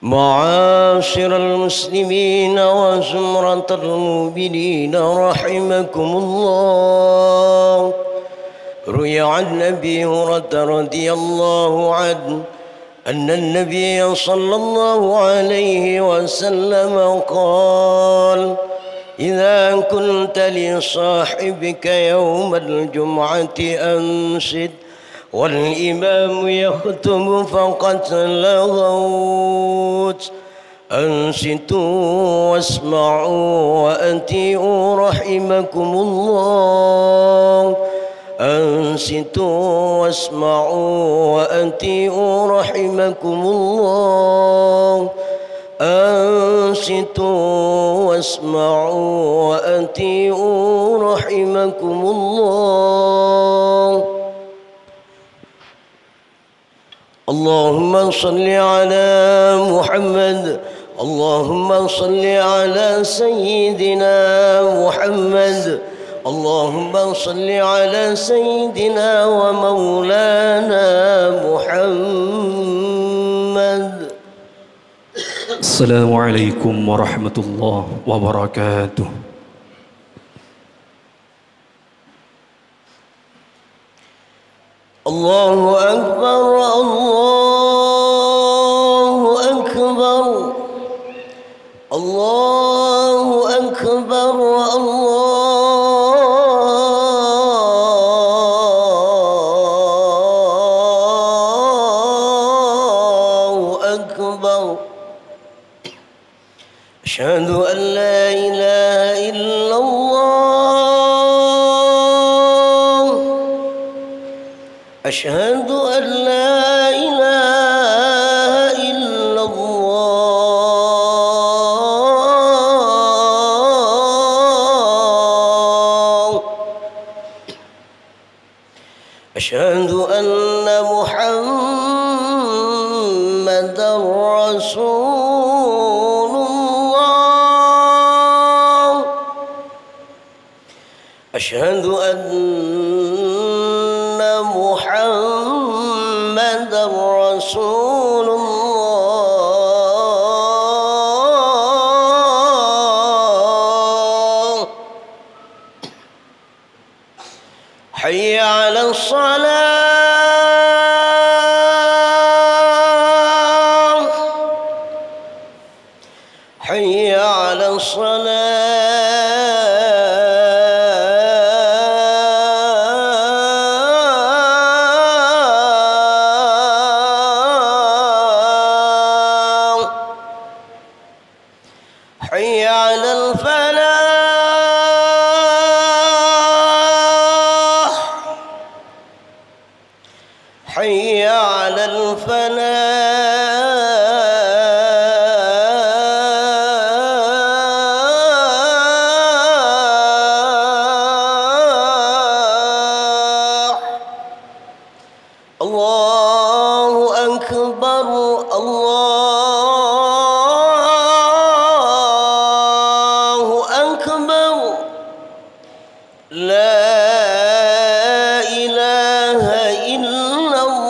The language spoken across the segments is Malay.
معاشر المسلمين وزمرة المؤمنين رحمكم الله. روي عن أبي هريرة رضي الله عنه أن النبي صلى الله عليه وسلم قال: إذا كنت لصاحبك يوم الجمعة أنصت والإمام يخطب فقد لغوت. أنصتوا واسمعوا وأطيعوا رحمكم الله. أنصتوا واسمعوا وأطيعوا رحمكم الله. أنصتوا واسمعوا وأطيعوا رحمكم الله. اللهم صل على محمد. اللهم صل على سيدنا محمد. اللهم صل على سيدنا ومولانا محمد. السلام عليكم ورحمة الله وبركاته. الله أكبر الله أكبر الله أكبر الله أكبر. أشهد أن لا إله إلا الله. أشهد أن لا إله إلا الله. أشهد أن محمدًا رسول الله. أشهد أن محمدًا رسول الله. حي على الصلاة. حي على الصلاة. حي على الفلاح. حي على الفلاح. الله أكبر الله أكبر. لا إله إلا الله.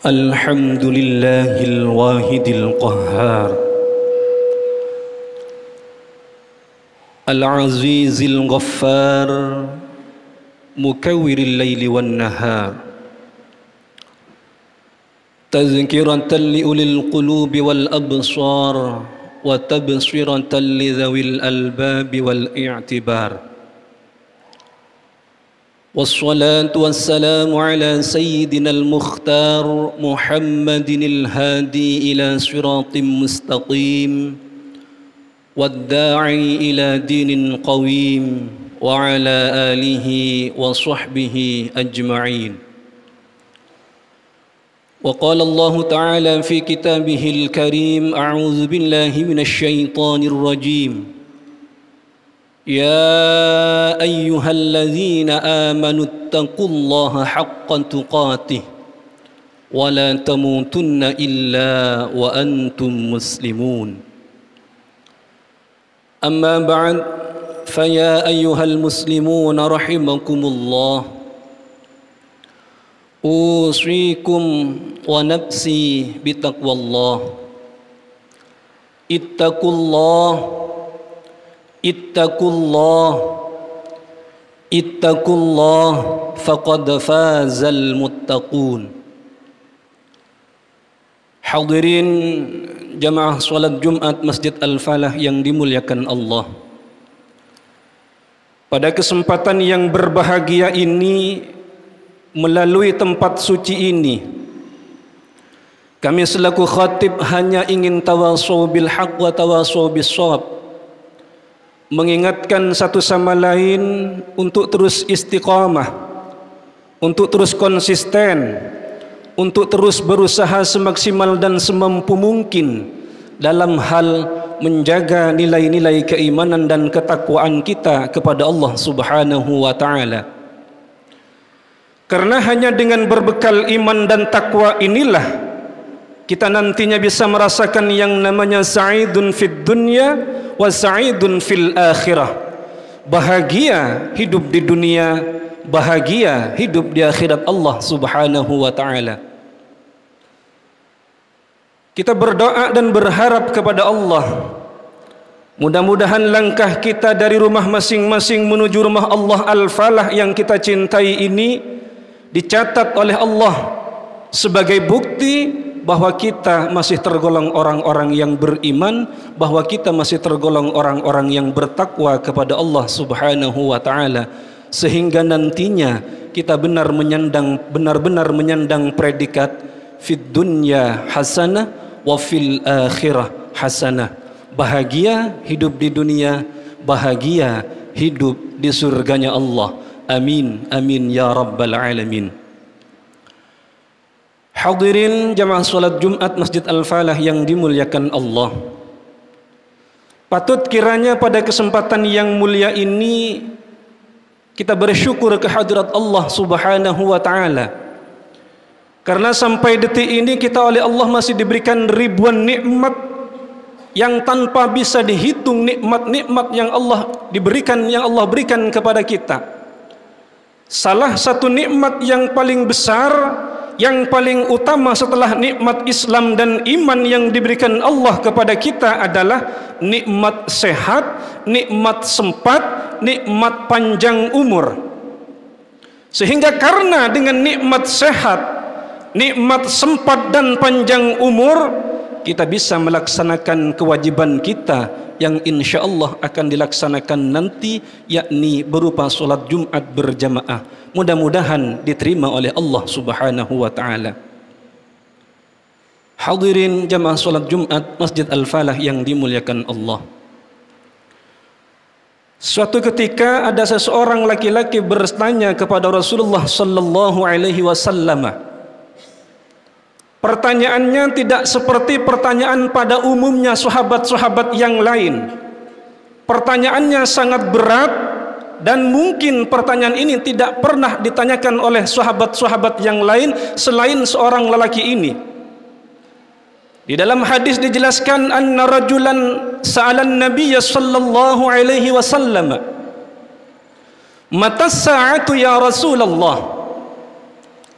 الحمد لله الواحد القهار العزيز الغفار مكور الليل والنهار تذكرة لأولي القلوب والأبصار وتبصرة لذوي الألباب والاعتبار. والصلاة والسلام على سيدنا المختار محمد الهادي إلى صراط مستقيم والداعي إلى دين قويم وعلى آله وصحبه أجمعين. وقال الله تعالى في كتابه الكريم أعوذ بالله من الشيطان الرجيم يا أيها الذين آمنوا اتقوا الله حق تقاته ولا تموتن إلا وأنتم مسلمون أما بعد فيا أيها المسلمون رحمكم الله أوصيكم ونفسي بتقوى الله اتقوا الله اتقوا الله اتقوا الله فقد فاز المتقون. Hadirin jamaah salat Jumat Masjid Al-Falah yang dimuliakan Allah. Pada kesempatan yang berbahagia ini, melalui tempat suci ini, kami selaku khatib hanya ingin tawasau bil haq wa tawasau bis shawab, mengingatkan satu sama lain untuk terus istiqamah, untuk terus konsisten, untuk terus berusaha semaksimal dan semampu mungkin dalam hal menjaga nilai-nilai keimanan dan ketakwaan kita kepada Allah Subhanahu wa taala. Karena hanya dengan berbekal iman dan takwa inilah kita nantinya bisa merasakan yang namanya sa'idun fid dunya wa sa'idun fil akhirah. Bahagia hidup di dunia, bahagia hidup di akhirat Allah Subhanahu wa taala. Kita berdoa dan berharap kepada Allah, mudah-mudahan langkah kita dari rumah masing-masing menuju rumah Allah Al-Falah yang kita cintai ini dicatat oleh Allah sebagai bukti bahwa kita masih tergolong orang-orang yang beriman, bahwa kita masih tergolong orang-orang yang bertakwa kepada Allah Subhanahu wa taala, sehingga nantinya kita benar-benar menyandang predikat fid dunya hasanah wa fil akhirah hasanah. Bahagia hidup di dunia, bahagia hidup di surganya Allah. Amin, amin ya rabbal alamin. Hadirin jamaah salat Jumat Masjid Al-Falah yang dimuliakan Allah. Patut kiranya pada kesempatan yang mulia ini kita bersyukur kehadirat Allah Subhanahu wa taala. Karena sampai detik ini kita oleh Allah masih diberikan ribuan nikmat yang tanpa bisa dihitung, nikmat-nikmat yang Allah berikan kepada kita. Salah satu nikmat yang paling besar, yang paling utama setelah nikmat Islam dan iman yang diberikan Allah kepada kita adalah nikmat sehat, nikmat sempat, nikmat panjang umur. Sehingga karena dengan nikmat sehat, nikmat sempat dan panjang umur, kita bisa melaksanakan kewajiban kita yang insya Allah akan dilaksanakan nanti, yakni berupa solat Jumat berjamaah. Mudah-mudahan diterima oleh Allah Subhanahu wa taala. Hadirin jamaah solat Jumat Masjid Al-Falah yang dimuliakan Allah. Suatu ketika ada seseorang laki-laki bertanya kepada Rasulullah sallallahu alaihi wasallam. Pertanyaannya tidak seperti pertanyaan pada umumnya sahabat-sahabat yang lain. Pertanyaannya sangat berat dan mungkin pertanyaan ini tidak pernah ditanyakan oleh sahabat-sahabat yang lain selain seorang lelaki ini. Di dalam hadis dijelaskan anna rajulan sa'alan nabiyya sallallahu alaihi wasallam, "Mata as-sa'atu ya Rasulullah?"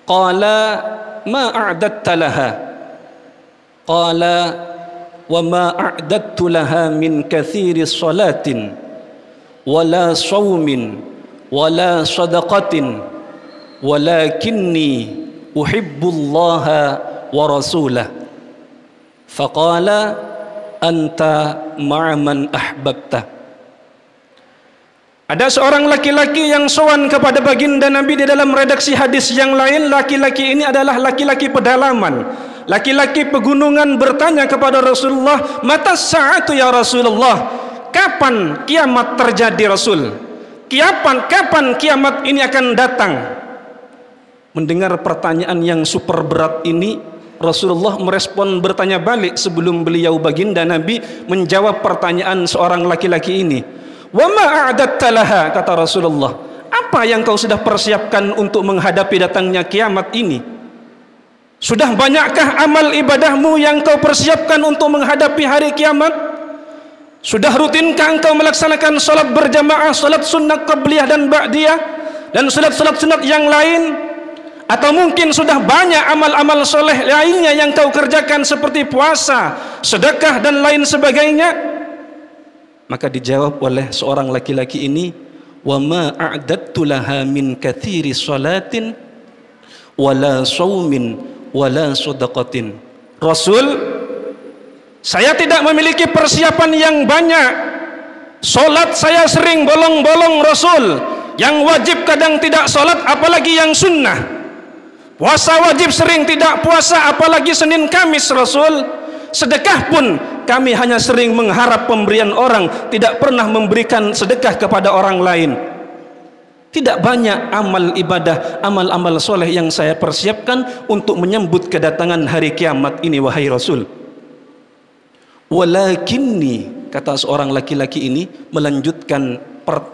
Qala ma a'dadta laha? Qala wa ma a'dadtu laha min kathiri salatin wala sawmin wala sadaqatin walakinni uhibbullaha wa rasulah. Faqala anta ma'a man ahbabta. Ada seorang laki-laki yang sowan kepada baginda Nabi. Di dalam redaksi hadis yang lain, laki-laki ini adalah laki-laki pedalaman, laki-laki pegunungan, bertanya kepada Rasulullah, "Mata sa'atu ya Rasulullah?" Kapan kiamat terjadi Rasul? Kapan kiamat ini akan datang? Mendengar pertanyaan yang super berat ini, Rasulullah merespon bertanya balik sebelum beliau baginda Nabi menjawab pertanyaan seorang laki-laki ini. Wa ma a'datta laha, kata Rasulullah, apa yang kau sudah persiapkan untuk menghadapi datangnya kiamat ini? Sudah banyakkah amal ibadahmu yang kau persiapkan untuk menghadapi hari kiamat? Sudah rutinkah engkau melaksanakan salat berjamaah, salat sunnah qabliyah dan ba'diyah, dan salat-salat sunat yang lain? Atau mungkin sudah banyak amal-amal soleh lainnya yang kau kerjakan seperti puasa, sedekah dan lain sebagainya? Maka dijawab oleh seorang laki-laki ini, wa ma a'dattu laha min katsiri salatin wala shaumin wala shadaqatin. Rasul, saya tidak memiliki persiapan yang banyak. Salat saya sering bolong-bolong Rasul. Yang wajib kadang tidak salat, apalagi yang sunnah. Puasa wajib sering tidak puasa, apalagi Senin Kamis Rasul. Sedekah pun kami hanya sering mengharap pemberian orang, tidak pernah memberikan sedekah kepada orang lain. Tidak banyak amal ibadah, amal-amal soleh yang saya persiapkan untuk menyambut kedatangan hari kiamat ini, wahai Rasul. Walakinni, kata seorang laki-laki ini melanjutkan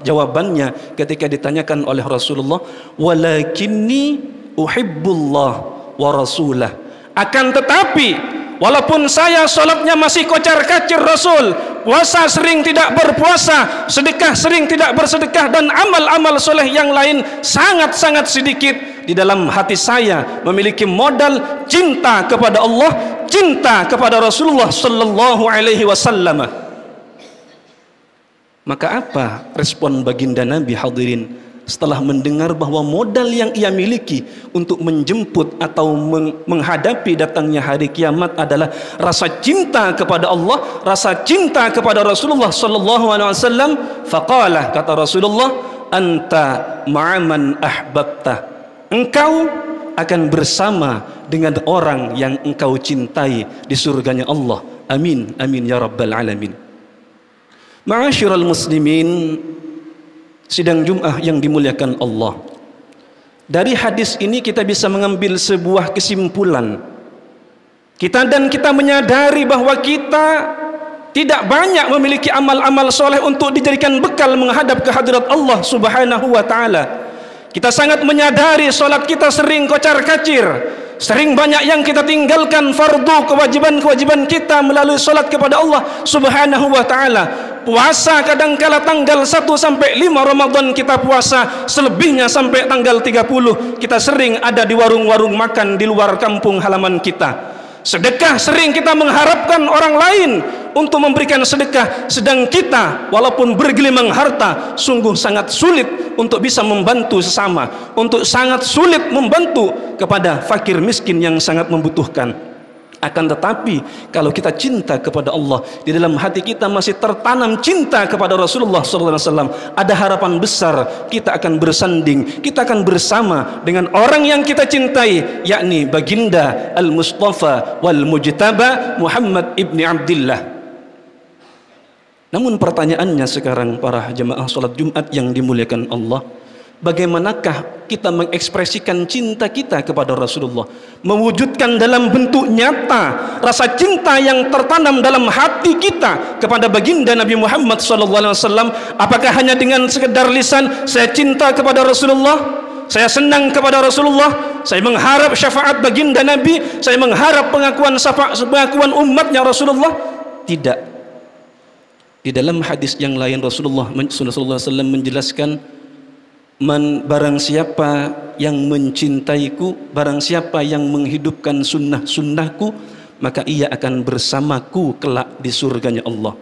jawabannya ketika ditanyakan oleh Rasulullah, walakinni uhibbullah wa rasulah. Akan tetapi walaupun saya sholatnya masih kocar-kacir Rasul, puasa sering tidak berpuasa, sedekah sering tidak bersedekah, dan amal-amal soleh yang lain sangat-sangat sedikit, di dalam hati saya memiliki modal cinta kepada Allah, cinta kepada Rasulullah sallallahu alaihi wasallam. Maka apa respon baginda Nabi, hadirin, setelah mendengar bahwa modal yang ia miliki untuk menjemput atau menghadapi datangnya hari kiamat adalah rasa cinta kepada Allah, rasa cinta kepada Rasulullah sallallahu alaihi wasallam? Faqala, kata Rasulullah, anta ma'aman ahbabta. Engkau akan bersama dengan orang yang engkau cintai di surganya Allah. Amin, amin ya rabbal alamin. Ma'asyiral muslimin, sidang Jum'ah yang dimuliakan Allah. Dari hadis ini kita bisa mengambil sebuah kesimpulan. Kita menyadari bahwa kita tidak banyak memiliki amal-amal soleh untuk dijadikan bekal menghadap ke hadirat Allah subhanahu wa ta'ala. Kita sangat menyadari salat kita sering kocar-kacir, sering banyak yang kita tinggalkan fardu, kewajiban-kewajiban kita melalui salat kepada Allah subhanahu wa ta'ala. Puasa kadangkala tanggal 1 sampai 5 Ramadan kita puasa, selebihnya sampai tanggal 30 kita sering ada di warung-warung makan di luar kampung halaman kita. Sedekah sering kita mengharapkan orang lain untuk memberikan sedekah, sedang kita walaupun bergelimang harta sungguh sangat sulit untuk bisa membantu sesama, untuk sangat sulit membantu kepada fakir miskin yang sangat membutuhkan. Akan tetapi kalau kita cinta kepada Allah, di dalam hati kita masih tertanam cinta kepada Rasulullah SAW, ada harapan besar kita akan bersanding, kita akan bersama dengan orang yang kita cintai, yakni baginda Al-Mustafa wal Mujtaba Muhammad ibni Abdillah. Namun pertanyaannya sekarang, para jemaah salat Jumat yang dimuliakan Allah, bagaimanakah kita mengekspresikan cinta kita kepada Rasulullah, mewujudkan dalam bentuk nyata rasa cinta yang tertanam dalam hati kita kepada baginda Nabi Muhammad SAW? Apakah hanya dengan sekedar lisan saya cinta kepada Rasulullah, saya senang kepada Rasulullah, saya mengharap syafaat baginda Nabi, saya mengharap pengakuan umatnya Rasulullah? Tidak. Di dalam hadis yang lain Rasulullah SAW menjelaskan, barang siapa yang mencintaiku, barang siapa yang menghidupkan sunnahku, maka ia akan bersamaku kelak di surganya Allah.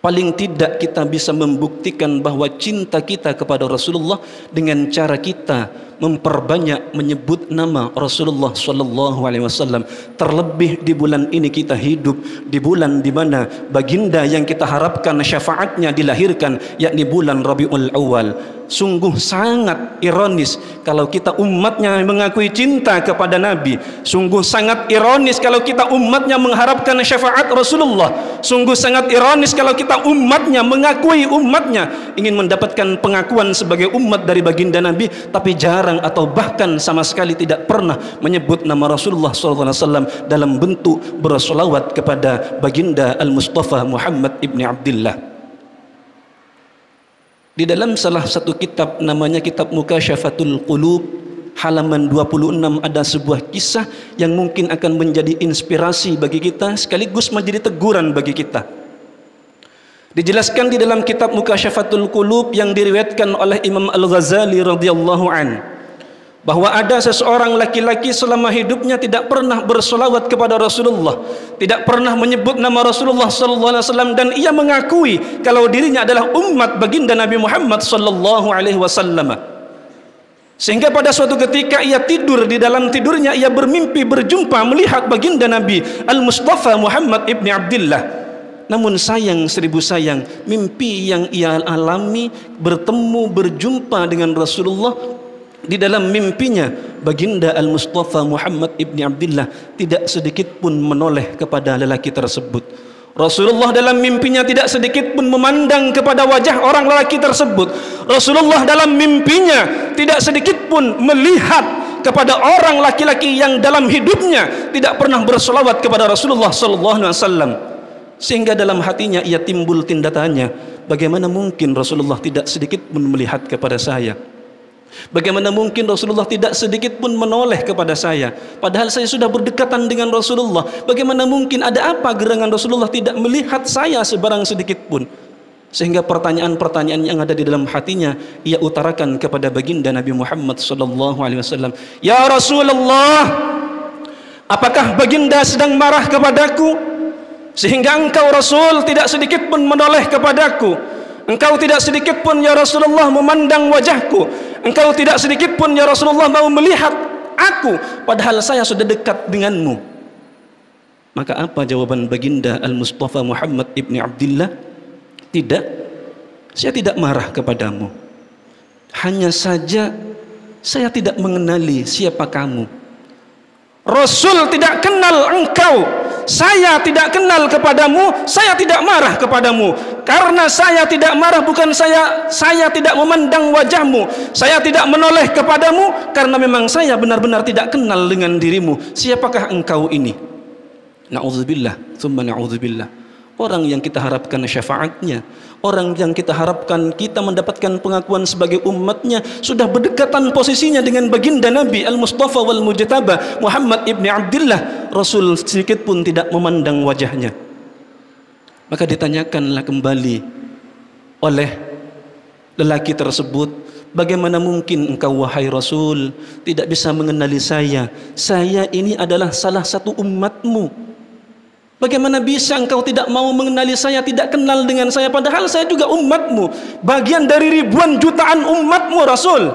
Paling tidak kita bisa membuktikan bahwa cinta kita kepada Rasulullah dengan cara kita memperbanyak menyebut nama Rasulullah sallallahu alaihi wasallam. Terlebih di bulan ini kita hidup di bulan di mana baginda yang kita harapkan syafaatnya dilahirkan, yakni bulan Rabiul Awal. Sungguh sangat ironis kalau kita umatnya mengakui cinta kepada Nabi. Sungguh sangat ironis kalau kita umatnya mengharapkan syafaat Rasulullah. Sungguh sangat ironis kalau kita umatnya mengakui umatnya ingin mendapatkan pengakuan sebagai umat dari baginda Nabi, tapi jarang jarang atau bahkan sama sekali tidak pernah menyebut nama Rasulullah SAW dalam bentuk bersolawat kepada baginda Al-Mustafa Muhammad ibni Abdillah. Di dalam salah satu kitab namanya kitab Mukasyafatul Qulub, halaman 26 ada sebuah kisah yang mungkin akan menjadi inspirasi bagi kita sekaligus menjadi teguran bagi kita. Dijelaskan di dalam kitab Mukasyafatul Qulub yang diriwayatkan oleh Imam Al-Ghazali radhiyallahu an, bahwa ada seseorang laki-laki selama hidupnya tidak pernah bersolawat kepada Rasulullah, tidak pernah menyebut nama Rasulullah sallallahu alaihi wasallam, dan ia mengakui kalau dirinya adalah umat baginda Nabi Muhammad sallallahu alaihi wasallam. Sehingga pada suatu ketika ia tidur, di dalam tidurnya ia bermimpi berjumpa melihat baginda Nabi Al-Mustafa Muhammad ibni Abdillah. Namun sayang seribu sayang, mimpi yang ia alami bertemu berjumpa dengan Rasulullah, di dalam mimpinya baginda Al-Mustafa Muhammad ibni Abdillah tidak sedikit pun menoleh kepada lelaki tersebut. Rasulullah dalam mimpinya tidak sedikit pun memandang kepada wajah orang lelaki tersebut. Rasulullah dalam mimpinya tidak sedikit pun melihat kepada orang laki-laki yang dalam hidupnya tidak pernah bersolawat kepada Rasulullah sallallahu alaihi wasallam. Sehingga dalam hatinya ia timbul tindak tanya, bagaimana mungkin Rasulullah tidak sedikit pun melihat kepada saya? Bagaimana mungkin Rasulullah tidak sedikit pun menoleh kepada saya, padahal saya sudah berdekatan dengan Rasulullah? Bagaimana mungkin, ada apa gerangan Rasulullah tidak melihat saya sebarang sedikit pun? Sehingga pertanyaan-pertanyaan yang ada di dalam hatinya ia utarakan kepada baginda Nabi Muhammad SAW. Ya Rasulullah, apakah baginda sedang marah kepadaku sehingga engkau Rasul tidak sedikit pun menoleh kepadaku? Engkau tidak sedikit pun ya Rasulullah memandang wajahku. Engkau tidak sedikit pun ya Rasulullah mau melihat aku, padahal saya sudah dekat denganmu. Maka apa jawaban baginda Al-Mustafa Muhammad ibni Abdillah? Tidak, saya tidak marah kepadamu. Hanya saja saya tidak mengenali siapa kamu. Rasul tidak kenal engkau, saya tidak kenal kepadamu, saya tidak marah kepadamu. Karena saya tidak marah bukan saya tidak memandang wajahmu, saya tidak menoleh kepadamu, karena memang saya benar-benar tidak kenal dengan dirimu. Siapakah engkau ini? Na'udzubillah, tsumma na'udzubillah. Orang yang kita harapkan syafaatnya, orang yang kita harapkan kita mendapatkan pengakuan sebagai umatnya, sudah berdekatan posisinya dengan baginda Nabi Al-Mustafa wal Mujtaba Muhammad ibni Abdillah. Rasul sedikit pun tidak memandang wajahnya. Maka ditanyakanlah kembali oleh lelaki tersebut, bagaimana mungkin engkau wahai Rasul tidak bisa mengenali saya? Saya ini adalah salah satu umatmu. Bagaimana bisa engkau tidak mau mengenali saya, tidak kenal dengan saya, padahal saya juga umatmu, bagian dari ribuan jutaan umatmu Rasul.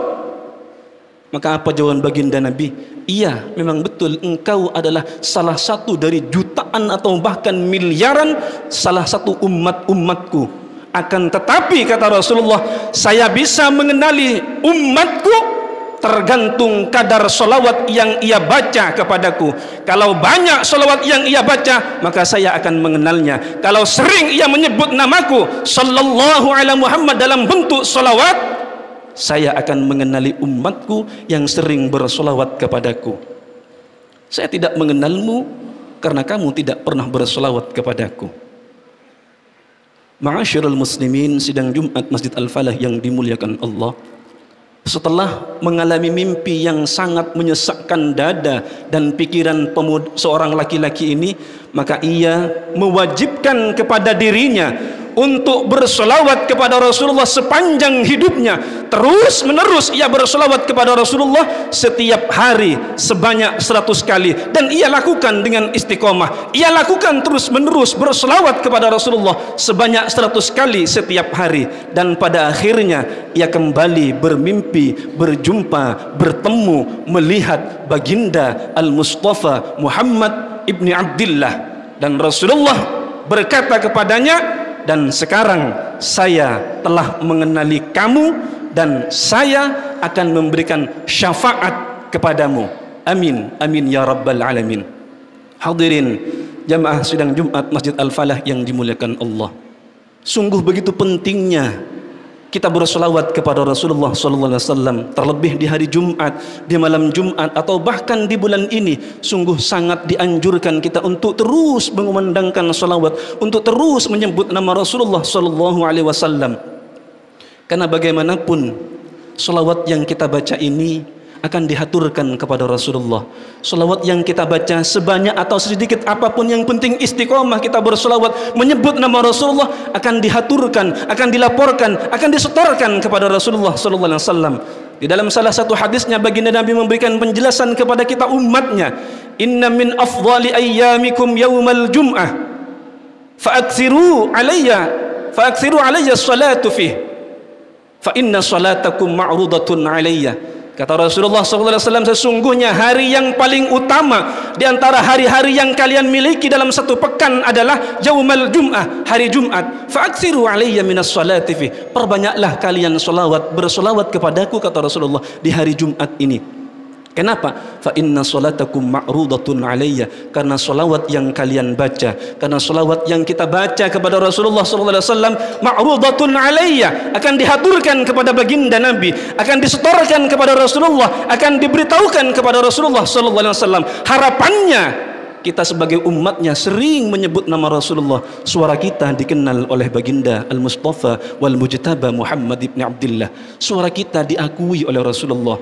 Maka apa jawaban baginda Nabi? Iya, memang betul engkau adalah salah satu dari jutaan atau bahkan miliaran salah satu umat-umatku. Akan tetapi kata Rasulullah, saya bisa mengenali umatku tergantung kadar solawat yang ia baca kepadaku. Kalau banyak solawat yang ia baca, maka saya akan mengenalnya. Kalau sering ia menyebut namaku sallallahu alaihi Muhammad dalam bentuk solawat, saya akan mengenali umatku yang sering bersolawat kepadaku. Saya tidak mengenalmu karena kamu tidak pernah bersolawat kepadaku. Ma'asyiral muslimin, sidang Jumat Masjid Al-Falah yang dimuliakan Allah, setelah mengalami mimpi yang sangat menyesakkan dada dan pikiran seorang laki-laki ini, maka ia mewajibkan kepada dirinya untuk bersolawat kepada Rasulullah sepanjang hidupnya. Terus menerus ia bersolawat kepada Rasulullah setiap hari sebanyak 100 kali, dan ia lakukan dengan istiqomah. Ia lakukan terus menerus bersolawat kepada Rasulullah sebanyak 100 kali setiap hari, dan pada akhirnya ia kembali bermimpi berjumpa, bertemu, melihat baginda Al-Mustafa Muhammad ibni Abdillah, dan Rasulullah berkata kepadanya, dan sekarang saya telah mengenali kamu dan saya akan memberikan syafaat kepadamu. Amin, amin ya rabbal alamin. Hadirin jamaah sidang Jumat Masjid Al-Falah yang dimuliakan Allah, sungguh begitu pentingnya kita bersolawat kepada Rasulullah sallallahu alaihi wasallam, terlebih di hari Jumat, di malam Jumat, atau bahkan di bulan ini, sungguh sangat dianjurkan kita untuk terus mengumandangkan solawat, untuk terus menyebut nama Rasulullah sallallahu alaihi wasallam. Karena bagaimanapun solawat yang kita baca ini akan dihaturkan kepada Rasulullah. Salawat yang kita baca sebanyak atau sedikit apapun, yang penting istiqomah kita bersolawat menyebut nama Rasulullah, akan dihaturkan, akan dilaporkan, akan disetorkan kepada Rasulullah sallallahu alaihi wasallam. Di dalam salah satu hadisnya, baginda Nabi memberikan penjelasan kepada kita umatnya, inna min afdali ayyamikum yaumal jum'ah fa'aksiru alayya salatu fih fa inna salatakum ma'rudatun alayya. Kata Rasulullah SAW, sesungguhnya hari yang paling utama di antara hari-hari yang kalian miliki dalam satu pekan adalah yaumal jum'ah, hari Jumat. Fa'aksiru alayya minas salati fi, perbanyaklah kalian bersolawat kepadaku, kata Rasulullah, di hari Jumat ini. Kenapa? Fa inna salatakum ma'rudatun alayya, karena solawat yang kalian baca, karena solawat yang kita baca kepada Rasulullah SAW ma'rudatun alayya, akan dihaturkan kepada baginda Nabi, akan disetorkan kepada Rasulullah, akan diberitahukan kepada Rasulullah SAW. Harapannya kita sebagai umatnya sering menyebut nama Rasulullah, suara kita dikenal oleh baginda Al-Mustafa wal Mujtaba Muhammad ibn Abdullah, suara kita diakui oleh Rasulullah,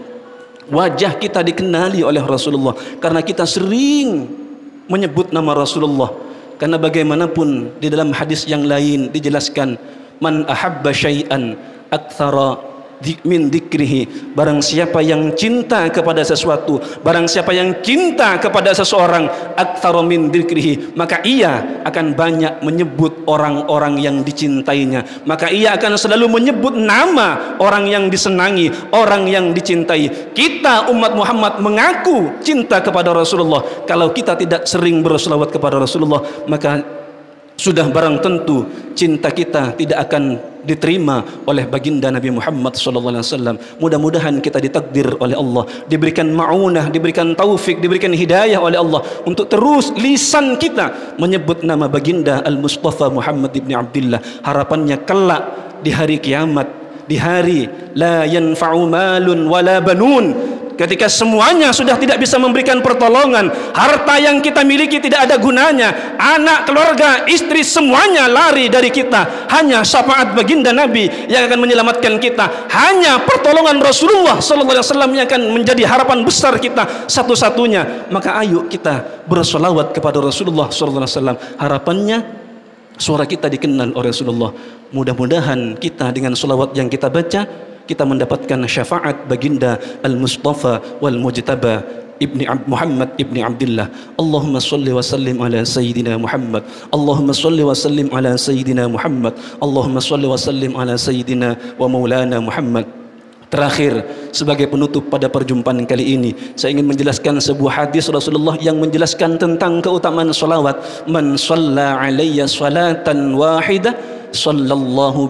wajah kita dikenali oleh Rasulullah, karena kita sering menyebut nama Rasulullah. Karena bagaimanapun di dalam hadis yang lain dijelaskan, man ahabba syai'an aktsara min dzikrihi, barang siapa yang cinta kepada sesuatu, barang siapa yang cinta kepada seseorang, aktsara min dzikrihi, maka ia akan banyak menyebut orang-orang yang dicintainya, maka ia akan selalu menyebut nama orang yang disenangi, orang yang dicintai. Kita umat Muhammad mengaku cinta kepada Rasulullah, kalau kita tidak sering berselawat kepada Rasulullah, maka sudah barang tentu cinta kita tidak akan diterima oleh baginda Nabi Muhammad SAW. Mudah-mudahan kita ditakdir oleh Allah, diberikan ma'unah, diberikan taufik, diberikan hidayah oleh Allah untuk terus lisan kita menyebut nama baginda Al-Mustafa Muhammad ibn Abdullah. Harapannya kelak di hari kiamat, di hari la yanfa'u malun wala banun, ketika semuanya sudah tidak bisa memberikan pertolongan, harta yang kita miliki tidak ada gunanya, anak, keluarga, istri, semuanya lari dari kita, hanya syafaat baginda Nabi yang akan menyelamatkan kita, hanya pertolongan Rasulullah SAW yang akan menjadi harapan besar kita satu-satunya. Maka ayo kita bersolawat kepada Rasulullah SAW. Harapannya suara kita dikenal oleh Rasulullah. Mudah-mudahan kita dengan solawat yang kita baca, kita mendapatkan syafaat baginda Al-Mustafa wal Mujtaba Muhammad ibni Abdullah. Allahumma salli wa sallim ala Sayyidina Muhammad, Allahumma salli wa sallim ala Sayyidina Muhammad, Allahumma salli wa sallim ala Sayyidina wa Maulana Muhammad. Terakhir, sebagai penutup pada perjumpaan kali ini, saya ingin menjelaskan sebuah hadis Rasulullah yang menjelaskan tentang keutamaan salawat. Man shalla alayya salatan wahidah sallallahu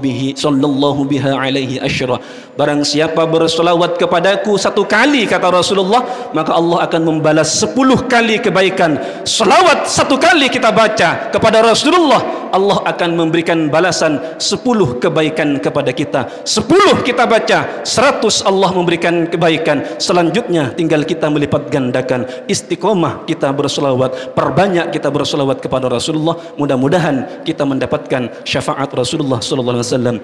biha alaihi asyra. Barang siapa bersolawat kepadaku satu kali, kata Rasulullah, maka Allah akan membalas 10 kali kebaikan. Selawat satu kali kita baca kepada Rasulullah, Allah akan memberikan balasan 10 kebaikan kepada kita. 10 kita baca, 100 Allah memberikan kebaikan. Selanjutnya tinggal kita melipat gandakan. Istiqomah kita bersolawat, perbanyak kita bersolawat kepada Rasulullah. Mudah-mudahan kita mendapatkan syafaat Rasulullah sallallahu alaihi wasallam.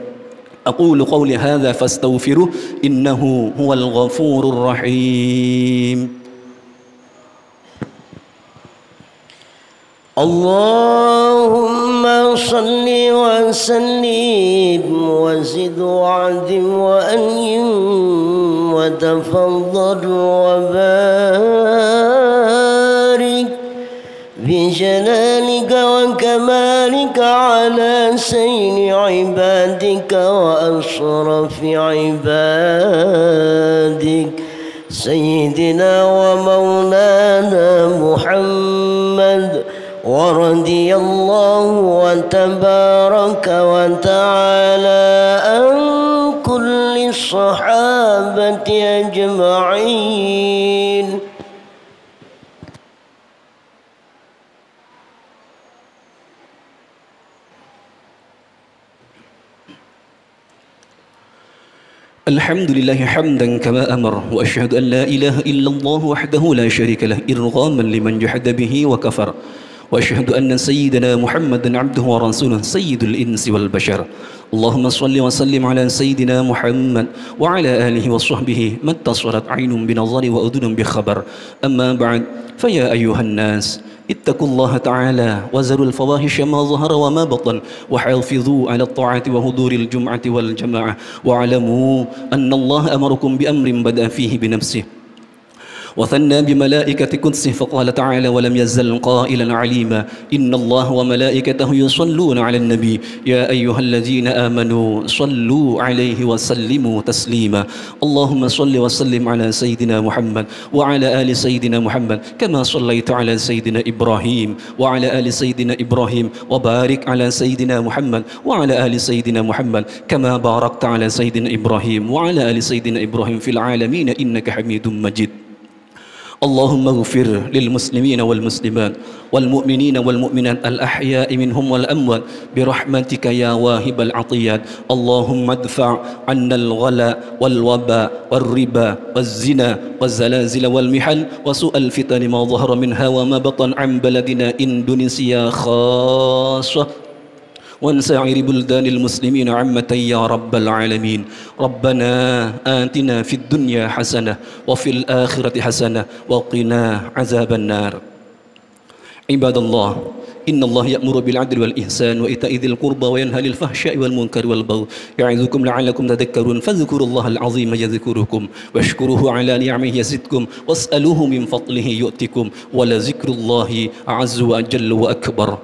Aqulu qawli hadza fastaghfiruh innahu huwal ghafurur rahim. Allahumma salli wa sallim wa zid wa adim wa anim wa tafaddal wa barik بجلالك وكمالك على سيد عبادك وأشرف عبادك سيدنا ومولانا محمد ورضي الله وتبارك وتعالى عن كل الصحابة أجمعين. الحمد لله حمدا كما أمر وأشهد أن لا إله إلا الله وحده لا شريك له إرغاما لمن جحد به وكفر وأشهد أن سيدنا محمدا عبده ورسوله سيد الإنس والبشر اللهم صل وسلم على سيدنا محمد وعلى آله وصحبه ما اتصلت عين بنظر وأذن بخبر أما بعد فيا أيها الناس اتقوا الله تعالى وذروا الفواحش ما ظهر وما بطن وحافظوا على الطاعة وحضور الجمعة والجماعة واعلموا أن الله أمركم بأمر بدأ فيه بنفسه وثنى بملائكة قدسه فقال تعالى ولم يزل قائلا عليما إن الله وملائكته يصلون على النبي يا أيها الذين آمنوا صلوا عليه وسلموا تسليما اللهم صل وسلم على سيدنا محمد وعلى آل سيدنا محمد كما صليت على سيدنا إبراهيم وعلى آل سيدنا إبراهيم وبارك على سيدنا محمد وعلى آل سيدنا محمد كما باركت على سيدنا إبراهيم وعلى آل سيدنا إبراهيم في العالمين إنك حميد مجيد اللهم اغفر للمسلمين والمسلمات والمؤمنين والمؤمنات الأحياء منهم والأموات برحمتك يا واهب العطيات اللهم ادفع عنا الغلاء والوباء والربا والزنا والزلازل والمحن وسوء الفتن ما ظهر منها وما بطن عن بلدنا إندونيسيا خاصة وعن سائر بلدان المسلمين عامة يا رب العالمين ربنا آتنا في الدنيا حسنة وفي الآخرة حسنة وقنا عذاب النار عباد الله إن الله يأمر بالعدل والإحسان وإيتاء ذي القربى وينهى عن الفحشاء والمنكر والبغي يعظكم لعلكم تذكرون فاذكروا الله العظيم يذكركم واشكروه على نعمه يزدكم واسألوه من فضله يؤتكم ولذكر الله أعز وأجل وأكبر